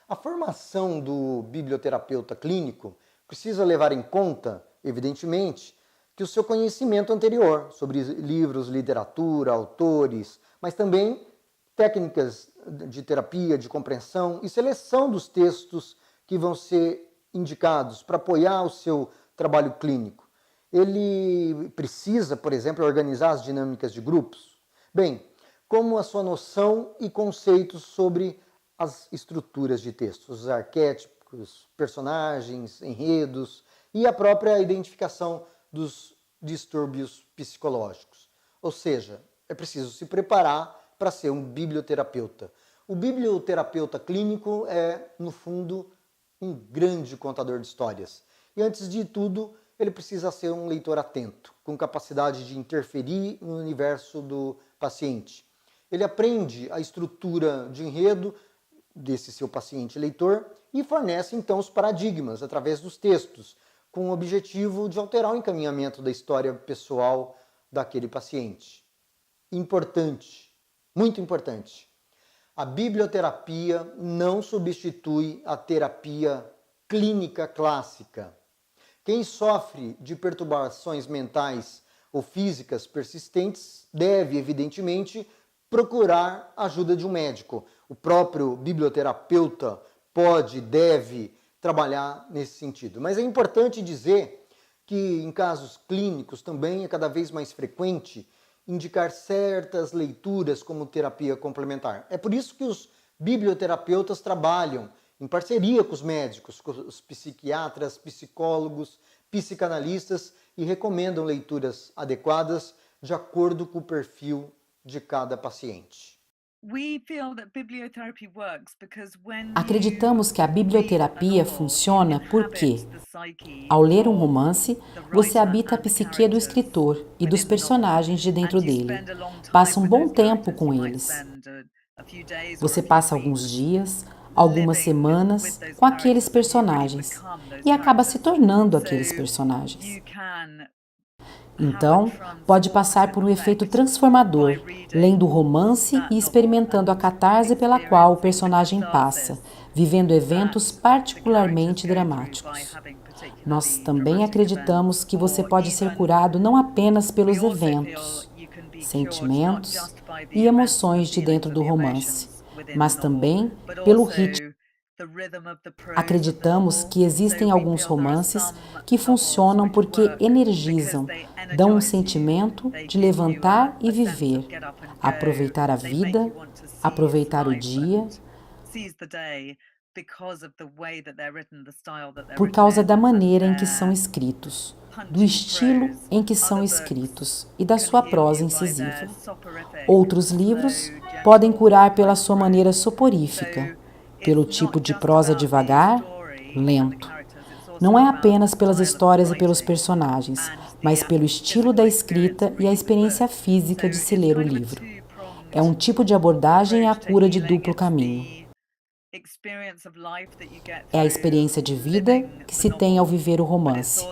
A formação do biblioterapeuta clínico precisa levar em conta, evidentemente, que o seu conhecimento anterior sobre livros, literatura, autores, mas também técnicas de terapia, de compreensão e seleção dos textos que vão ser indicados para apoiar o seu trabalho clínico. Ele precisa, por exemplo, organizar as dinâmicas de grupos, bem, como a sua noção e conceitos sobre as estruturas de textos, os arquétipos, personagens, enredos e a própria identificação dos distúrbios psicológicos. Ou seja, é preciso se preparar para ser um biblioterapeuta. O biblioterapeuta clínico é, no fundo, um grande contador de histórias. E antes de tudo, ele precisa ser um leitor atento, com capacidade de interferir no universo do paciente. Ele aprende a estrutura de enredo desse seu paciente leitor e fornece então os paradigmas através dos textos, com o objetivo de alterar o encaminhamento da história pessoal daquele paciente. Importante, muito importante. A biblioterapia não substitui a terapia clínica clássica. Quem sofre de perturbações mentais ou físicas persistentes deve, evidentemente, procurar a ajuda de um médico. O próprio biblioterapeuta deve trabalhar nesse sentido. Mas é importante dizer que em casos clínicos também é cada vez mais frequente indicar certas leituras como terapia complementar. É por isso que os biblioterapeutas trabalham em parceria com os médicos, com os psiquiatras, psicólogos, psicanalistas e recomendam leituras adequadas de acordo com o perfil de cada paciente. Acreditamos que a biblioterapia funciona porque, ao ler um romance, você habita a psique do escritor e dos personagens de dentro dele. Passa um bom tempo com eles. Você passa alguns dias, algumas semanas com aqueles personagens e acaba se tornando aqueles personagens. Então, pode passar por um efeito transformador, lendo o romance e experimentando a catarse pela qual o personagem passa, vivendo eventos particularmente dramáticos. Nós também acreditamos que você pode ser curado não apenas pelos eventos, sentimentos e emoções de dentro do romance, mas também pelo ritmo. Acreditamos que existem alguns romances que funcionam porque energizam, dão um sentimento de levantar e viver, aproveitar a vida, aproveitar o dia, por causa da maneira em que são escritos, do estilo em que são escritos e da sua prosa incisiva. Outros livros podem curar pela sua maneira soporífica, pelo tipo de prosa devagar, lento. Não é apenas pelas histórias e pelos personagens, mas pelo estilo da escrita e a experiência física de se ler o livro. É um tipo de abordagem à cura de duplo caminho. É a experiência de vida que se tem ao viver o romance,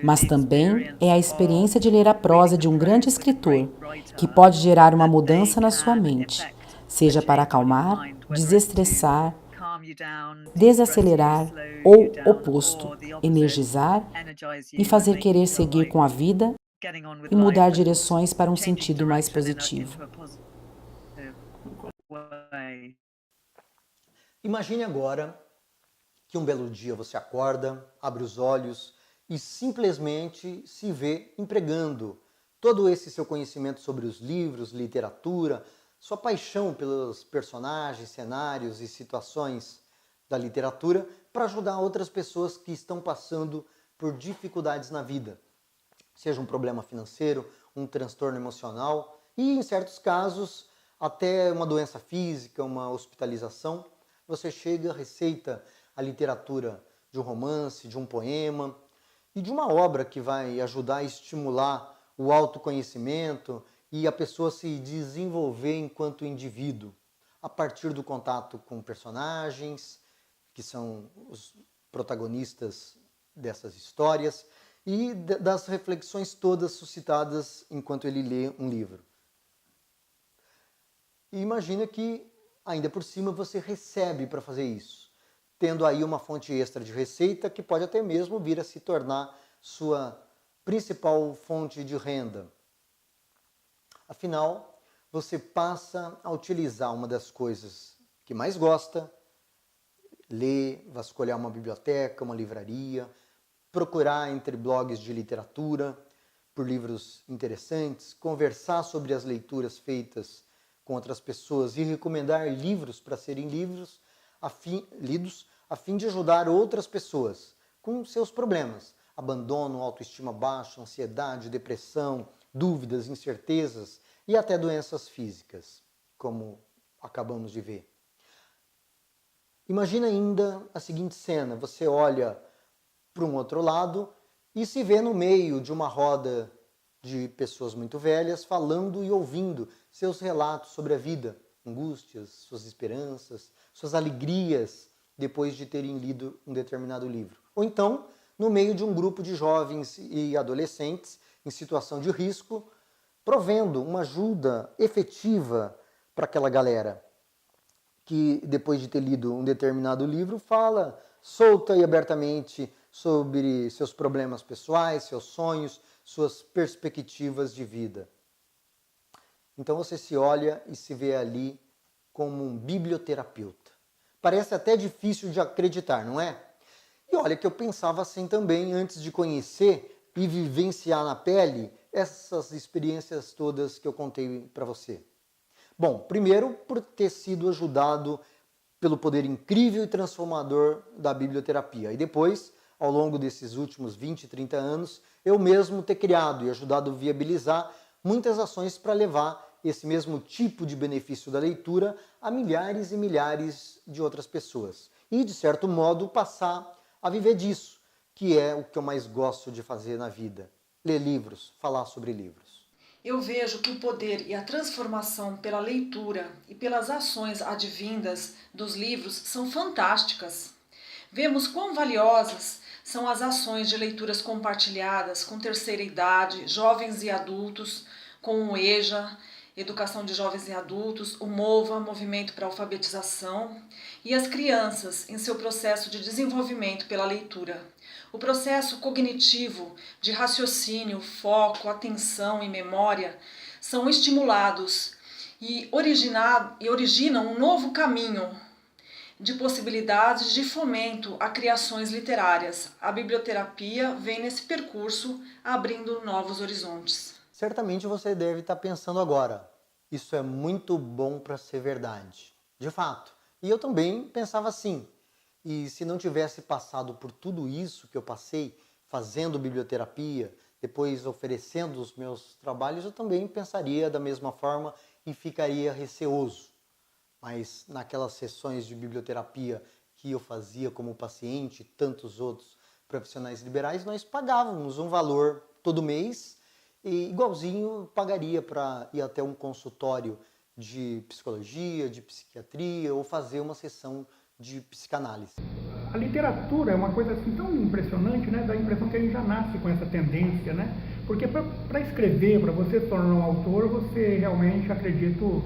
mas também é a experiência de ler a prosa de um grande escritor, que pode gerar uma mudança na sua mente, seja para acalmar, desestressar, desacelerar ou oposto, energizar e fazer querer seguir com a vida e mudar direções para um sentido mais positivo. Imagine agora que um belo dia você acorda, abre os olhos e simplesmente se vê empregando todo esse seu conhecimento sobre os livros, literatura, sua paixão pelos personagens, cenários e situações da literatura para ajudar outras pessoas que estão passando por dificuldades na vida. Seja um problema financeiro, um transtorno emocional e, em certos casos, até uma doença física, uma hospitalização. Você chega, receita a literatura de um romance, de um poema e de uma obra que vai ajudar a estimular o autoconhecimento e a pessoa se desenvolver enquanto indivíduo, a partir do contato com personagens, que são os protagonistas dessas histórias, e das reflexões todas suscitadas enquanto ele lê um livro. E imagina que, ainda por cima, você recebe para fazer isso, tendo aí uma fonte extra de receita que pode até mesmo vir a se tornar sua principal fonte de renda. Afinal, você passa a utilizar uma das coisas que mais gosta, ler, vasculhar uma biblioteca, uma livraria, procurar entre blogs de literatura por livros interessantes, conversar sobre as leituras feitas com outras pessoas e recomendar livros para serem lidos a fim de ajudar outras pessoas com seus problemas, abandono, autoestima baixa, ansiedade, depressão, dúvidas, incertezas e até doenças físicas, como acabamos de ver. Imagina ainda a seguinte cena: você olha para um outro lado e se vê no meio de uma roda de pessoas muito velhas falando e ouvindo seus relatos sobre a vida, angústias, suas esperanças, suas alegrias depois de terem lido um determinado livro. Ou então, no meio de um grupo de jovens e adolescentes em situação de risco, provendo uma ajuda efetiva para aquela galera que, depois de ter lido um determinado livro, fala solta e abertamente sobre seus problemas pessoais, seus sonhos, suas perspectivas de vida. Então você se olha e se vê ali como um biblioterapeuta. Parece até difícil de acreditar, não é? E olha que eu pensava assim também antes de conhecer e vivenciar na pele essas experiências todas que eu contei para você. Bom, primeiro por ter sido ajudado pelo poder incrível e transformador da biblioterapia. E depois ao longo desses últimos 20, 30 anos, eu mesmo ter criado e ajudado a viabilizar muitas ações para levar esse mesmo tipo de benefício da leitura a milhares e milhares de outras pessoas. E, de certo modo, passar a viver disso, que é o que eu mais gosto de fazer na vida. Ler livros, falar sobre livros. Eu vejo que o poder e a transformação pela leitura e pelas ações advindas dos livros são fantásticas. Vemos quão valiosas são as ações de leituras compartilhadas com terceira idade, jovens e adultos, com o EJA, Educação de Jovens e Adultos, o MOVA, Movimento para a Alfabetização, e as crianças em seu processo de desenvolvimento pela leitura. O processo cognitivo de raciocínio, foco, atenção e memória são estimulados e originam um novo caminho de possibilidades de fomento a criações literárias. A biblioterapia vem nesse percurso abrindo novos horizontes. Certamente você deve estar pensando agora, isso é muito bom para ser verdade. De fato. E eu também pensava assim. E se não tivesse passado por tudo isso que eu passei, fazendo biblioterapia, depois oferecendo os meus trabalhos, eu também pensaria da mesma forma e ficaria receoso. Mas naquelas sessões de biblioterapia que eu fazia como paciente, tantos outros profissionais liberais, nós pagávamos um valor todo mês e igualzinho pagaria para ir até um consultório de psicologia, de psiquiatria ou fazer uma sessão de psicanálise. A literatura é uma coisa assim tão impressionante, né? Dá a impressão que a gente já nasce com essa tendência, né? Porque para escrever, para você se tornar um autor, você realmente, acredito,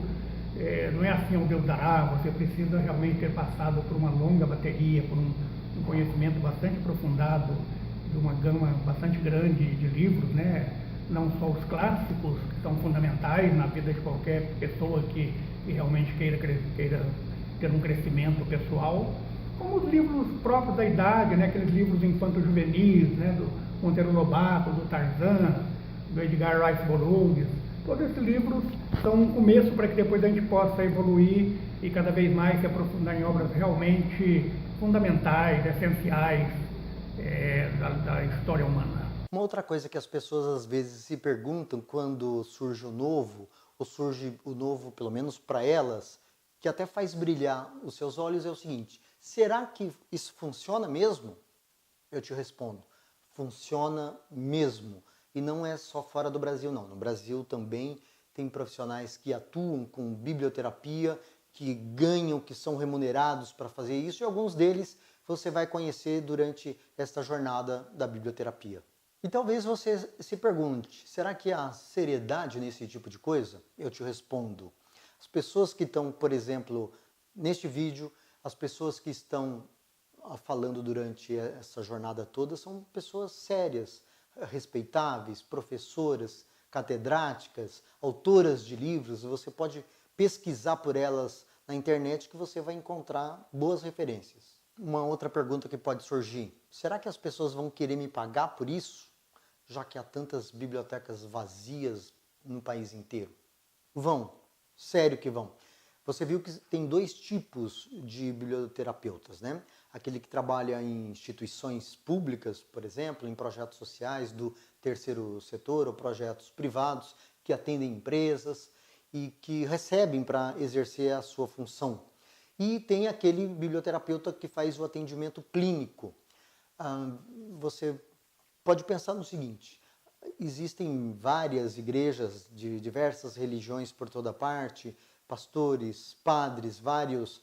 não é assim ao Deus dará, você precisa realmente ter passado por uma longa bateria, por um conhecimento bastante aprofundado, de uma gama bastante grande de livros, né? Não só os clássicos, que são fundamentais na vida de qualquer pessoa que realmente queira ter um crescimento pessoal, como os livros próprios da idade, né? Aqueles livros infanto-juvenis, né? Do Monteiro Lobato, do Tarzan, do Edgar Rice Burroughs. Todos esses livros são um começo para que depois a gente possa evoluir e cada vez mais se aprofundar em obras realmente fundamentais, essenciais da história humana. Uma outra coisa que as pessoas às vezes se perguntam quando surge o novo, ou surge o novo, pelo menos para elas, que até faz brilhar os seus olhos, é o seguinte: será que isso funciona mesmo? Eu te respondo, funciona mesmo. E não é só fora do Brasil, não. No Brasil também tem profissionais que atuam com biblioterapia, que ganham, que são remunerados para fazer isso, e alguns deles você vai conhecer durante esta jornada da biblioterapia. E talvez você se pergunte, será que há seriedade nesse tipo de coisa? Eu te respondo. As pessoas que estão, por exemplo, neste vídeo, as pessoas que estão falando durante essa jornada toda são pessoas sérias, respeitáveis, professoras, catedráticas, autoras de livros. Você pode pesquisar por elas na internet que você vai encontrar boas referências. Uma outra pergunta que pode surgir, será que as pessoas vão querer me pagar por isso? Já que há tantas bibliotecas vazias no país inteiro? Vão, sério que vão. Você viu que tem dois tipos de biblioterapeutas, né? Aquele que trabalha em instituições públicas, por exemplo, em projetos sociais do terceiro setor ou projetos privados que atendem empresas e que recebem para exercer a sua função. E tem aquele biblioterapeuta que faz o atendimento clínico. Você pode pensar no seguinte: existem várias igrejas de diversas religiões por toda parte, pastores, padres, várias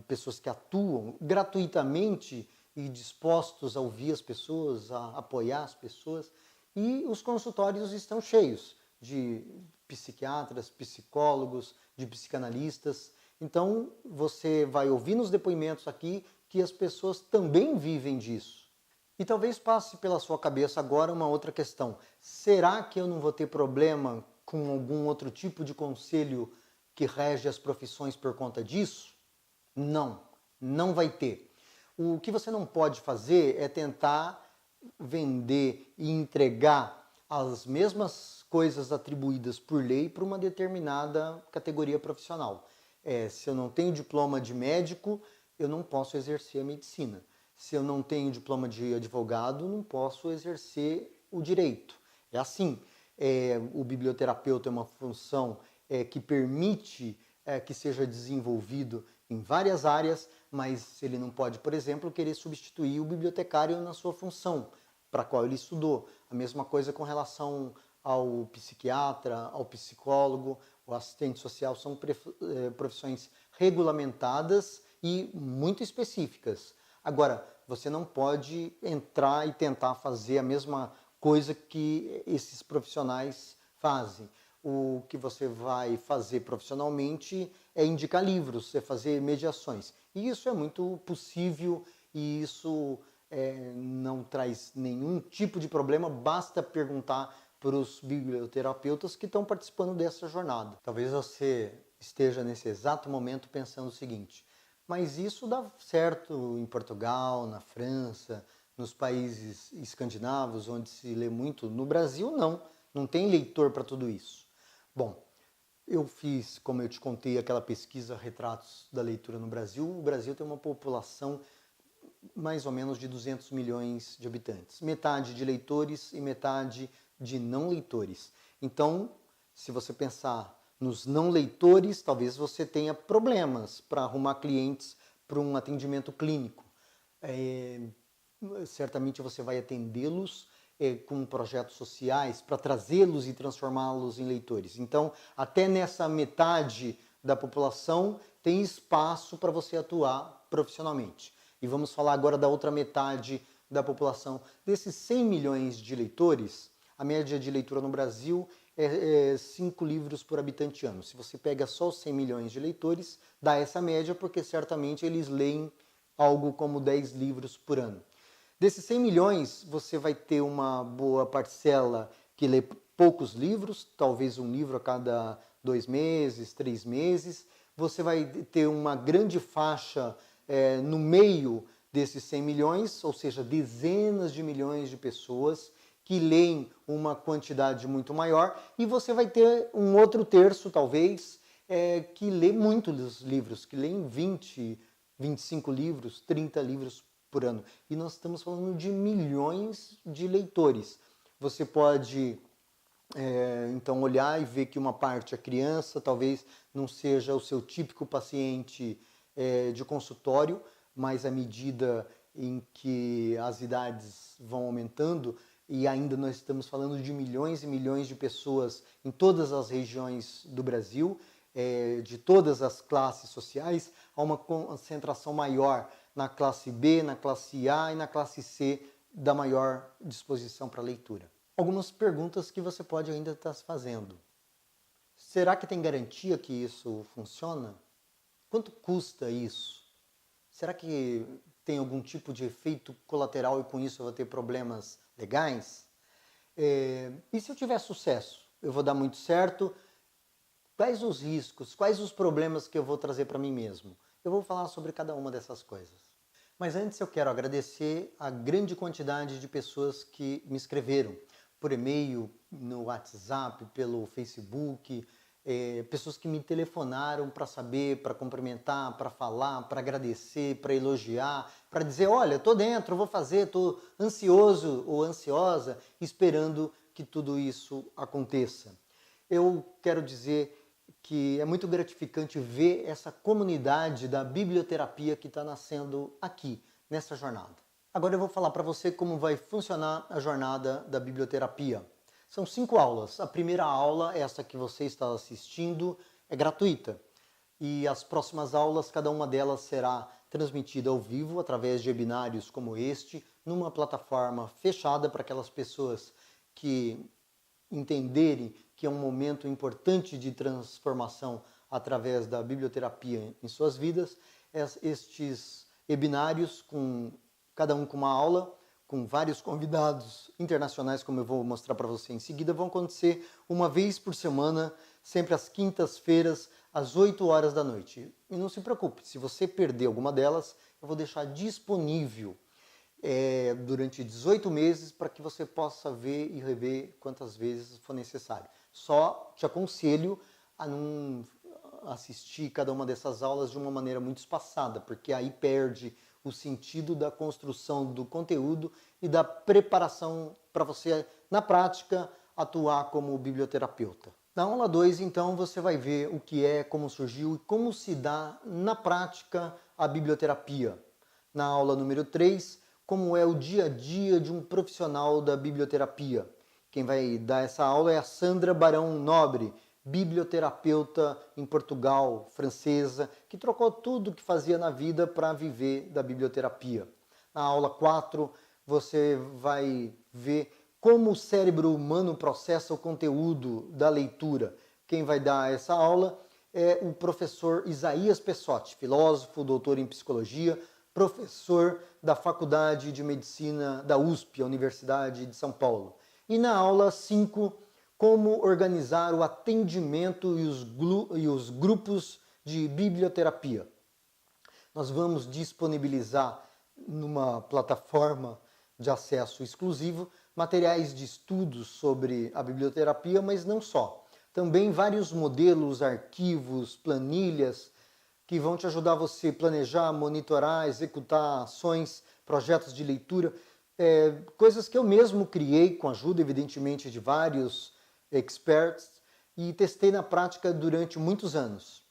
pessoas que atuam gratuitamente e dispostos a ouvir as pessoas, a apoiar as pessoas. E os consultórios estão cheios de psiquiatras, psicólogos, de psicanalistas. Então você vai ouvir nos depoimentos aqui que as pessoas também vivem disso. E talvez passe pela sua cabeça agora uma outra questão. Será que eu não vou ter problema com algum outro tipo de conselho que rege as profissões por conta disso? Não, não vai ter. O que você não pode fazer é tentar vender e entregar as mesmas coisas atribuídas por lei para uma determinada categoria profissional. Se eu não tenho diploma de médico, eu não posso exercer a medicina. se eu não tenho diploma de advogado, não posso exercer o direito. É assim, o biblioterapeuta é uma função que permite que seja desenvolvido em várias áreas, mas ele não pode, por exemplo, querer substituir o bibliotecário na sua função para a qual ele estudou. A mesma coisa com relação ao psiquiatra, ao psicólogo, o assistente social, são profissões regulamentadas e muito específicas. Agora, você não pode entrar e tentar fazer a mesma coisa que esses profissionais fazem. O que você vai fazer profissionalmente é indicar livros, é fazer mediações. E isso é muito possível e isso não traz nenhum tipo de problema, basta perguntar para os biblioterapeutas que estão participando dessa jornada. Talvez você esteja nesse exato momento pensando o seguinte: mas isso dá certo em Portugal, na França, nos países escandinavos, onde se lê muito. No Brasil, não tem leitor para tudo isso. Bom, eu fiz, como eu te contei, aquela pesquisa Retratos da Leitura no Brasil. O Brasil tem uma população mais ou menos de 200 milhões de habitantes. Metade de leitores e metade de não leitores. Então, se você pensar nos não leitores, talvez você tenha problemas para arrumar clientes para um atendimento clínico. Certamente você vai atendê-los com projetos sociais para trazê-los e transformá-los em leitores. Então, até nessa metade da população tem espaço para você atuar profissionalmente. E vamos falar agora da outra metade da população. Desses 100 milhões de leitores, a média de leitura no Brasil é 5 livros por habitante ano. Se você pega só os 100 milhões de leitores, dá essa média, porque certamente eles leem algo como 10 livros por ano. Desses 100 milhões, você vai ter uma boa parcela que lê poucos livros, talvez um livro a cada 2 meses, 3 meses. Você vai ter uma grande faixa no meio desses 100 milhões, ou seja, dezenas de milhões de pessoas que leem uma quantidade muito maior, e você vai ter um outro terço, talvez, que lê muitos livros, que leem 20, 25 livros, 30 livros por ano. E nós estamos falando de milhões de leitores. Você pode, então, olhar e ver que uma parte é criança, talvez não seja o seu típico paciente de consultório, mas à medida em que as idades vão aumentando, e ainda nós estamos falando de milhões e milhões de pessoas em todas as regiões do Brasil, de todas as classes sociais, há uma concentração maior na classe B, na classe A e na classe C da maior disposição para leitura. Algumas perguntas que você pode ainda estar se fazendo. Será que tem garantia que isso funciona? Quanto custa isso? Será que tem algum tipo de efeito colateral e com isso eu vou ter problemas legais? E se eu tiver sucesso? Eu vou dar muito certo? Quais os riscos? Quais os problemas que eu vou trazer para mim mesmo? Eu vou falar sobre cada uma dessas coisas. Mas antes eu quero agradecer a grande quantidade de pessoas que me escreveram por e-mail, no WhatsApp, pelo Facebook, pessoas que me telefonaram para saber, para cumprimentar, para falar, para agradecer, para elogiar, para dizer, olha, estou dentro, vou fazer, estou ansioso ou ansiosa, esperando que tudo isso aconteça. Eu quero dizer que é muito gratificante ver essa comunidade da biblioterapia que está nascendo aqui, nessa jornada. Agora eu vou falar para você como vai funcionar a jornada da biblioterapia. São 5 aulas. A primeira aula, essa que você está assistindo, é gratuita. E as próximas aulas, cada uma delas será transmitida ao vivo, através de webinários como este, numa plataforma fechada para aquelas pessoas que entenderem que é um momento importante de transformação através da biblioterapia em suas vidas. Estes webinários, cada um com uma aula, com vários convidados internacionais, como eu vou mostrar para você em seguida, vão acontecer uma vez por semana, sempre às quintas-feiras, às 8 horas da noite. E não se preocupe, se você perder alguma delas, eu vou deixar disponível durante 18 meses para que você possa ver e rever quantas vezes for necessário. Só te aconselho a não assistir cada uma dessas aulas de uma maneira muito espaçada, porque aí perde o sentido da construção do conteúdo e da preparação para você, na prática, atuar como biblioterapeuta. Na aula 2, então, você vai ver o que é, como surgiu e como se dá na prática a biblioterapia. Na aula número 3, como é o dia a dia de um profissional da biblioterapia. Quem vai dar essa aula é a Sandra Barão Nobre, biblioterapeuta em Portugal, francesa, que trocou tudo o que fazia na vida para viver da biblioterapia. Na aula 4, você vai ver como o cérebro humano processa o conteúdo da leitura. Quem vai dar essa aula é o professor Isaías Pessotti, filósofo, doutor em psicologia, professor da Faculdade de Medicina da USP, a Universidade de São Paulo. E na aula 5, como organizar o atendimento e os grupos de biblioterapia. Nós vamos disponibilizar numa plataforma de acesso exclusivo materiais de estudos sobre a biblioterapia, mas não só. Também vários modelos, arquivos, planilhas que vão te ajudar você a planejar, monitorar, executar ações, projetos de leitura, coisas que eu mesmo criei com a ajuda, evidentemente, de vários experts e testei na prática durante muitos anos.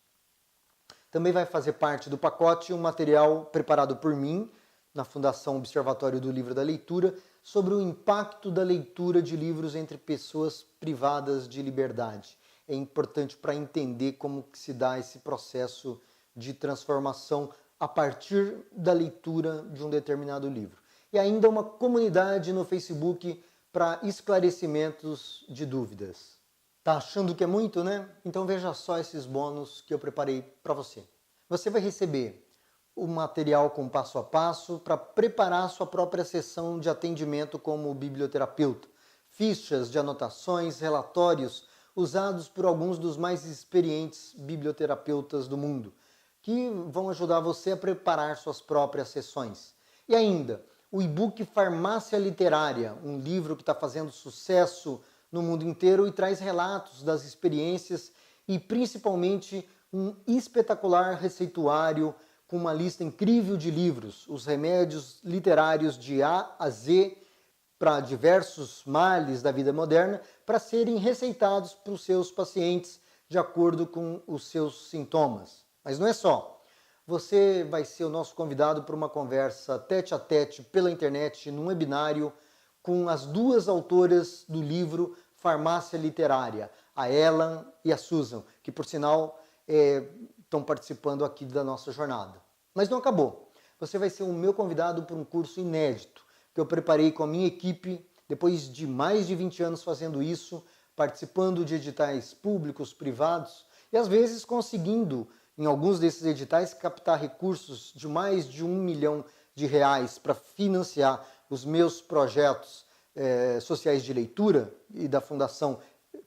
Também vai fazer parte do pacote um material preparado por mim, na Fundação Observatório do Livro da Leitura, sobre o impacto da leitura de livros entre pessoas privadas de liberdade. É importante para entender como que se dá esse processo de transformação a partir da leitura de um determinado livro. E ainda uma comunidade no Facebook para esclarecimentos de dúvidas. Tá achando que é muito, né? Então veja só esses bônus que eu preparei para você. Você vai receber o material com passo a passo para preparar sua própria sessão de atendimento como biblioterapeuta, fichas de anotações, relatórios usados por alguns dos mais experientes biblioterapeutas do mundo, que vão ajudar você a preparar suas próprias sessões. E ainda, o e-book Farmácia Literária, um livro que está fazendo sucesso no mundo inteiro e traz relatos das experiências e principalmente um espetacular receituário com uma lista incrível de livros, os remédios literários de A a Z para diversos males da vida moderna, para serem receitados para os seus pacientes de acordo com os seus sintomas. Mas não é só. Você vai ser o nosso convidado para uma conversa tete a tete pela internet, num webinário, com as duas autoras do livro Farmácia Literária, a Ellen e a Susan, que por sinal estão participando aqui da nossa jornada. Mas não acabou. Você vai ser o meu convidado para um curso inédito, que eu preparei com a minha equipe, depois de mais de 20 anos fazendo isso, participando de editais públicos, privados, e às vezes conseguindo, em alguns desses editais, captar recursos de mais de R$1 milhão para financiar os meus projetos sociais de leitura e da fundação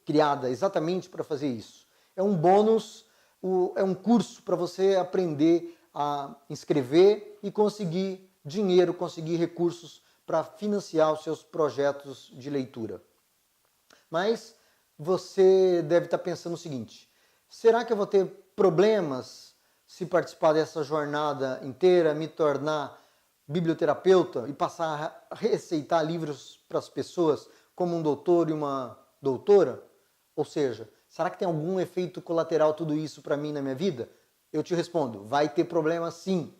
criada exatamente para fazer isso. É um bônus, é um curso para você aprender a inscrever e conseguir dinheiro, conseguir recursos para financiar os seus projetos de leitura. Mas você deve estar pensando o seguinte: será que eu vou ter problemas se participar dessa jornada inteira, me tornar biblioterapeuta e passar a receitar livros para as pessoas como um doutor e uma doutora? Ou seja, será que tem algum efeito colateral tudo isso para mim na minha vida? Eu te respondo, vai ter problema sim.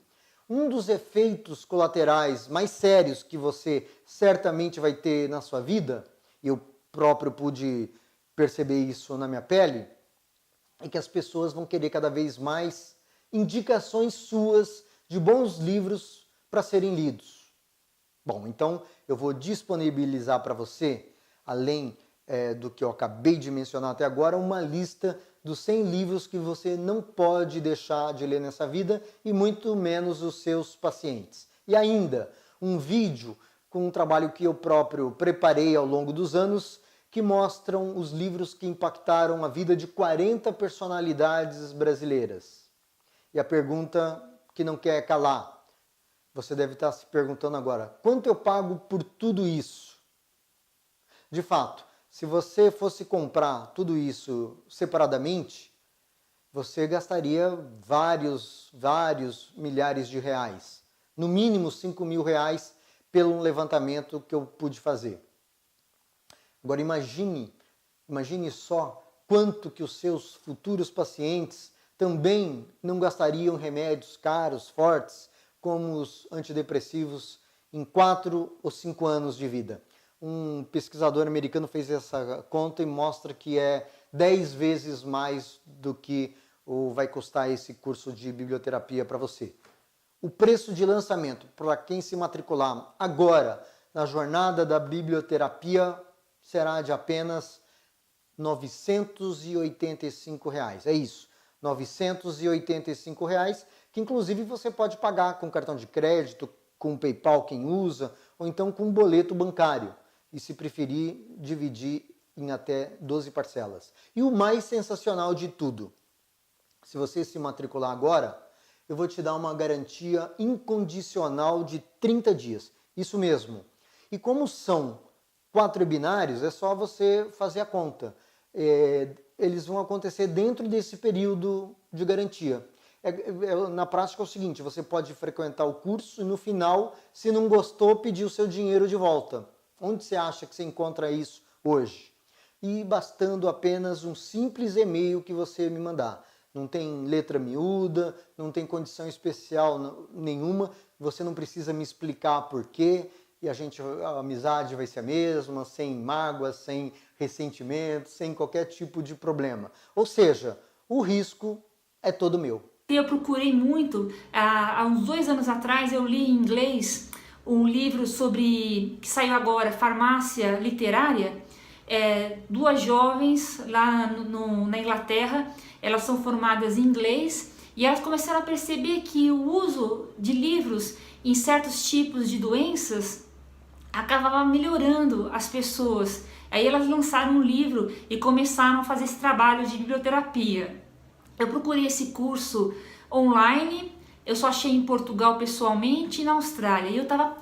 Um dos efeitos colaterais mais sérios que você certamente vai ter na sua vida, e eu próprio pude perceber isso na minha pele, é que as pessoas vão querer cada vez mais indicações suas de bons livros para serem lidos. Bom, então eu vou disponibilizar para você, além do que eu acabei de mencionar até agora, uma lista dos 100 livros que você não pode deixar de ler nessa vida e muito menos os seus pacientes. E ainda, um vídeo com um trabalho que eu próprio preparei ao longo dos anos, que mostram os livros que impactaram a vida de 40 personalidades brasileiras. E a pergunta que não quer calar, você deve estar se perguntando agora, quanto eu pago por tudo isso? De fato, se você fosse comprar tudo isso separadamente, você gastaria vários milhares de reais. no mínimo R$5.000 pelo levantamento que eu pude fazer. Agora imagine só quanto que os seus futuros pacientes também não gastariam remédios caros, fortes, como os antidepressivos em 4 ou 5 anos de vida. Um pesquisador americano fez essa conta e mostra que é 10 vezes mais do que vai custar esse curso de biblioterapia para você. O preço de lançamento para quem se matricular agora na jornada da biblioterapia será de apenas R$985. É isso, R$985, que inclusive você pode pagar com cartão de crédito, com PayPal quem usa, ou então com um boleto bancário. E se preferir, dividir em até 12 parcelas. E o mais sensacional de tudo, se você se matricular agora, eu vou te dar uma garantia incondicional de 30 dias. Isso mesmo. E como são 4 webinários, é só você fazer a conta. Eles vão acontecer dentro desse período de garantia. Na prática é o seguinte, você pode frequentar o curso e no final, se não gostou, pedir o seu dinheiro de volta. Onde você acha que você encontra isso hoje? E bastando apenas um simples e-mail que você me mandar. Não tem letra miúda, não tem condição especial nenhuma, você não precisa me explicar por quê, e a amizade vai ser a mesma, sem mágoas, sem ressentimento, sem qualquer tipo de problema. Ou seja, o risco é todo meu. Eu procurei muito, há uns 2 anos atrás eu li em inglês um livro que saiu agora, Farmácia Literária. 2 jovens lá na Inglaterra, elas são formadas em inglês e elas começaram a perceber que o uso de livros em certos tipos de doenças acabava melhorando as pessoas. Aí elas lançaram um livro e começaram a fazer esse trabalho de biblioterapia. Eu procurei esse curso online, eu só achei em Portugal pessoalmente e na Austrália. E eu estava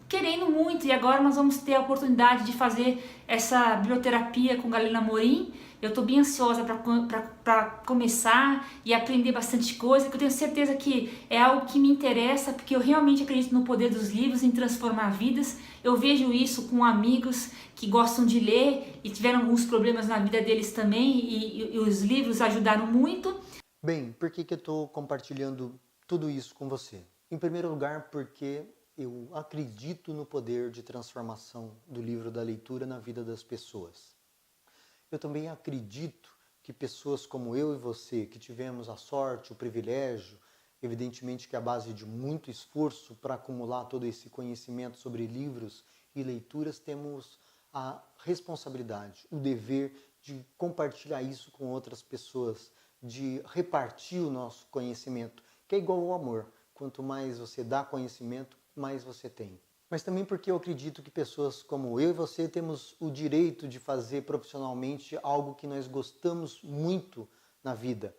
querendo muito, e agora nós vamos ter a oportunidade de fazer essa biblioterapia com Galina Amorim. Eu estou bem ansiosa para começar e aprender bastante coisa, porque eu tenho certeza que é algo que me interessa, porque eu realmente acredito no poder dos livros em transformar vidas. Eu vejo isso com amigos que gostam de ler e tiveram alguns problemas na vida deles também, e os livros ajudaram muito. Bem, por que eu estou compartilhando tudo isso com você? Em primeiro lugar, porque eu acredito no poder de transformação do livro da leitura na vida das pessoas. Eu também acredito que pessoas como eu e você, que tivemos a sorte, o privilégio, evidentemente que à base de muito esforço para acumular todo esse conhecimento sobre livros e leituras, temos a responsabilidade, o dever de compartilhar isso com outras pessoas, de repartir o nosso conhecimento, que é igual ao amor. Quanto mais você dá conhecimento, mais você tem. Mas também porque eu acredito que pessoas como eu e você temos o direito de fazer profissionalmente algo que nós gostamos muito na vida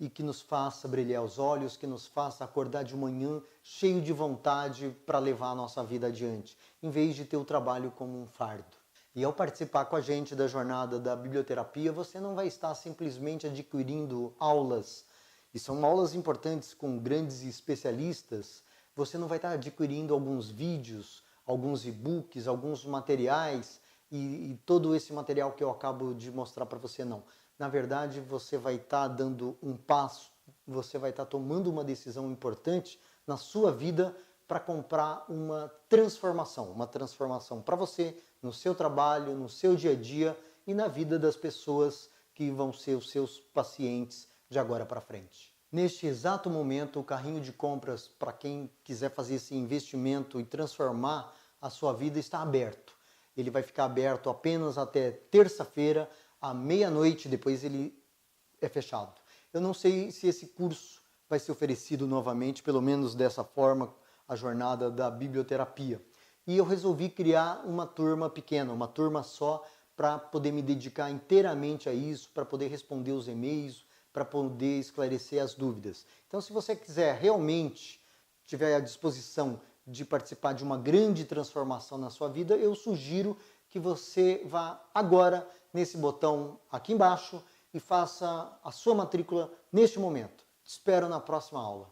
e que nos faça brilhar os olhos, que nos faça acordar de manhã cheio de vontade para levar a nossa vida adiante, em vez de ter o trabalho como um fardo. E ao participar com a gente da jornada da biblioterapia, você não vai estar simplesmente adquirindo aulas, e são aulas importantes com grandes especialistas. Você não vai estar adquirindo alguns vídeos, alguns e-books, alguns materiais e todo esse material que eu acabo de mostrar para você, não. Na verdade, você vai estar dando um passo, você vai estar tomando uma decisão importante na sua vida para comprar uma transformação para você, no seu trabalho, no seu dia a dia e na vida das pessoas que vão ser os seus pacientes de agora para frente. Neste exato momento, o carrinho de compras para quem quiser fazer esse investimento e transformar a sua vida está aberto. Ele vai ficar aberto apenas até terça-feira, à meia-noite, depois ele é fechado. Eu não sei se esse curso vai ser oferecido novamente, pelo menos dessa forma, a jornada da biblioterapia. E eu resolvi criar uma turma pequena, uma turma só, para poder me dedicar inteiramente a isso, para poder responder os e-mails, para poder esclarecer as dúvidas. Então, se você quiser realmente, tiver à disposição de participar de uma grande transformação na sua vida, eu sugiro que você vá agora nesse botão aqui embaixo e faça a sua matrícula neste momento. Te espero na próxima aula.